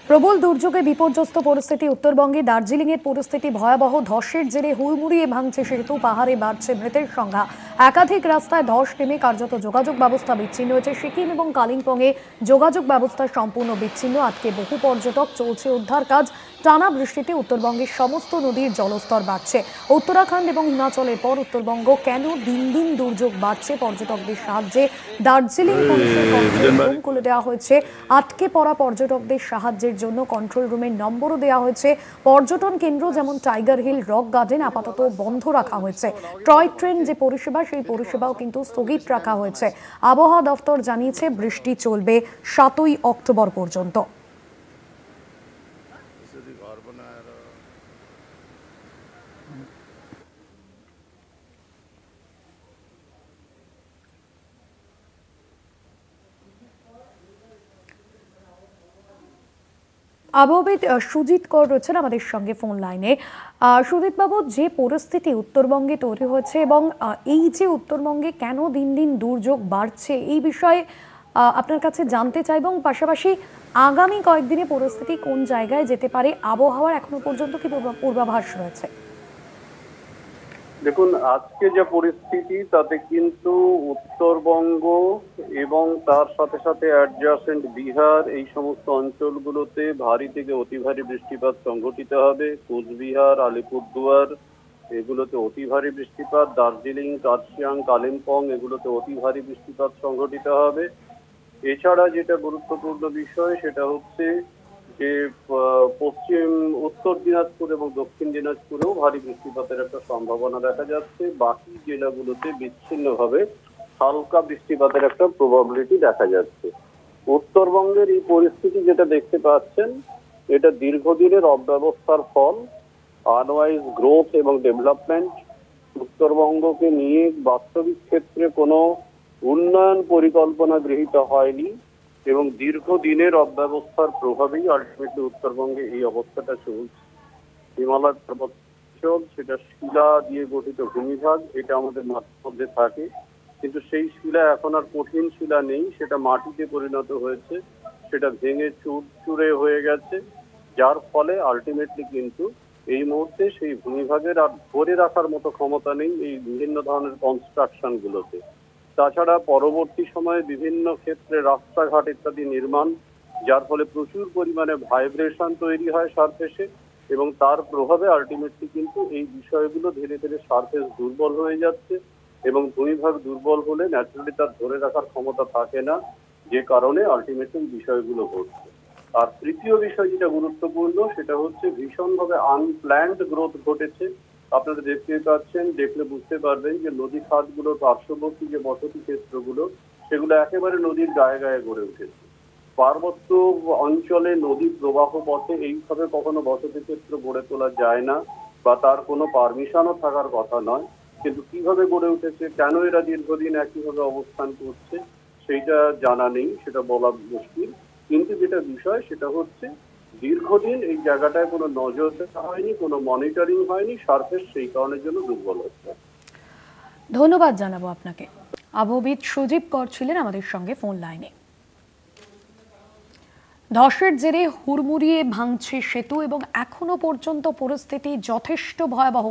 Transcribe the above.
প্রবল দুর্যোগে বিপর্যস্ত পরিস্থিতি উত্তরবঙ্গে। দার্জিলিংয়ের পরিস্থিতি ভয়াবহ। ধসের জেরে হুড়মুড়িয়ে ভাঙছে সেতু, পাহাড়ে বাড়ছে মৃতের সংখ্যা। একাধিক রাস্তায় ধস নেমে কার্যত যোগাযোগ ব্যবস্থা বিচ্ছিন্ন হয়েছে। সিকিম এবং কালিম্পংয়ে যোগাযোগ ব্যবস্থা সম্পূর্ণ বিচ্ছিন্ন। আটকে বহু পর্যটক, চলছে উদ্ধার কাজ। টানা বৃষ্টিতে উত্তরবঙ্গের সমস্ত নদীর জলস্তর বাড়ছে। উত্তরাখণ্ড এবং হিমাচলের পর উত্তরবঙ্গ কেন দিন দিন দুর্যোগ বাড়ছে? পর্যটকদের সাহায্যে দার্জিলিং পুলিশের কন্ট্রোল রুম খুলে দেওয়া হয়েছে। আটকে পড়া পর্যটকদের সাহায্যের জন্য কন্ট্রোল রুমের নম্বরও দেওয়া হয়েছে। পর্যটন কেন্দ্র যেমন টাইগার হিল, রক গার্ডেন আপাতত বন্ধ রাখা হয়েছে। টয় ট্রেন যে পরিষেবা, সেই পরিষেবাও কিন্তু স্থগিত রাখা হয়েছে। আবহাওয়া দফতর জানিয়েছে বৃষ্টি চলবে 7ই অক্টোবর পর্যন্ত। আবহাওয়াবিদ সুজিত কর রয়েছেন আমাদের সঙ্গে ফোন লাইনে। সুজিত বাবু, যে পরিস্থিতি উত্তরবঙ্গে তৈরি হয়েছে এবং এই যে উত্তরবঙ্গে কেন দিন দিন দুর্যোগ বাড়ছে, এই বিষয়ে আপনার কাছে জানতে চাই, এবং পাশাপাশি আগামী কয়েকদিনে পরিস্থিতি কোন জায়গায় যেতে পারে, আবহাওয়ার এখনো পর্যন্ত কি পূর্বাভাস রয়েছে? দেখুন, আজকে যে পরিস্থিতি তাতে কিন্তু উত্তরবঙ্গ এবং তার সাথে সাথে অ্যাডজাসেন্ট বিহার, এই সমস্ত অঞ্চলগুলোতে ভারী থেকে অতি ভারী বৃষ্টিপাত সংঘটিত হবে। কোচবিহার, আলিপুরদুয়ার এগুলোতে অতি ভারী বৃষ্টিপাত, দার্জিলিং, কার্শিয়াং, কালিম্পং এগুলোতে অতি ভারী বৃষ্টিপাত সংঘটিত হবে। এছাড়া যেটা গুরুত্বপূর্ণ বিষয় সেটা হচ্ছে যে উত্তর দিনাজপুর এবং দক্ষিণ দিনাজপুরেও ভারী বৃষ্টিপাতের একটা সম্ভাবনা দেখা যাচ্ছে। বাকি জেলাগুলোতে বিচ্ছিন্নভাবে হালকা বৃষ্টিপাতের একটা প্রবাবিলিটি দেখা যাচ্ছে। উত্তরবঙ্গের এই পরিস্থিতি যেটা দেখতে পাচ্ছেন, এটা দীর্ঘদিনের অব্যবস্থার ফল। আনওয়াইজ গ্রোথ এবং ডেভেলপমেন্ট, উত্তরবঙ্গকে নিয়ে বাস্তবিক ক্ষেত্রে কোনো উন্নয়ন পরিকল্পনা গৃহীত হয়নি এবং দীর্ঘদিনের অব্যবস্থার প্রভাবেই আলটিমেটলি উত্তরবঙ্গে এই অবস্থাটা চলছে। হিমালয় পর্বতাঞ্চল, সেটা শিলা দিয়ে গঠিত ভূমিভাগ, এটা আমাদের মাটির মধ্যে থাকে, কিন্তু সেই শিলা এখন আর কঠিন শিলা নেই, সেটা মাটিতে পরিণত হয়েছে, সেটা ভেঙে চুরচুরে হয়ে গেছে, যার ফলে আলটিমেটলি কিন্তু এই মুহূর্তে সেই ভূমিভাগের আর ধরে রাখার মতো ক্ষমতা নেই এই বিভিন্ন ধরনের কনস্ট্রাকশন গুলোতে। তাছাড়া পরবর্তী সময়ে বিভিন্ন ক্ষেত্রে রাস্তাঘাট ইত্যাদি নির্মাণ, যার ফলে প্রচুর পরিমাণে ভাইব্রেশন তৈরি হয় সারফেসে, এবং তার প্রভাবে আলটিমেটলি কিন্তু এই বিষয়গুলো ধীরে ধীরে সারফেস দুর্বল হয়ে যাচ্ছে, এবং ভূমিভাগ দুর্বল হলে ন্যাচারালি তার ধরে রাখার ক্ষমতা থাকে না, যে কারণে আলটিমেটলি বিষয়গুলো ঘটছে। আর তৃতীয় বিষয় যেটা গুরুত্বপূর্ণ সেটা হচ্ছে ভীষণভাবে আনপ্ল্যান্ড গ্রোথ ঘটেছে। আপনারা দেখতে পাচ্ছেন, দেখলে বুঝতে পারবেন যে নদী খাতগুলো, পার্শ্ববর্তী যে বসতি ক্ষেত্রগুলো, সেগুলো একেবারে নদীর গায়ে গায়ে গড়ে উঠেছে। পার্বত্য অঞ্চলে নদী প্রবাহ পথে এইভাবে কখনো বসতি ক্ষেত্র গড়ে তোলা যায় না, বা তার কোনো পারমিশনও থাকার কথা নয়। কিন্তু কিভাবে গড়ে উঠেছে, কেন এরা দীর্ঘদিন একইভাবে অবস্থান করছে, সেইটা জানা নেই, সেটা বলা মুশকিল। কিন্তু যেটা বিষয় সেটা হচ্ছে দীর্ঘদিন এই জায়গাটায় কোনো নজর দেওয়া হয়নি, কোনো মনিটরিং হয়নি, সারফেস সেই কারণের জন্য দুর্বল হচ্ছে। ধন্যবাদ জানাবো আপনাকে। আবহাওয়াবিদ সুজিত কর ছিলেন আমাদের সঙ্গে ফোন লাইনে। ধসের জেরে হুড়মুড়িয়ে ভাঙছে সেতু এবং এখনো পর্যন্ত পরিস্থিতি যথেষ্ট ভয়াবহ।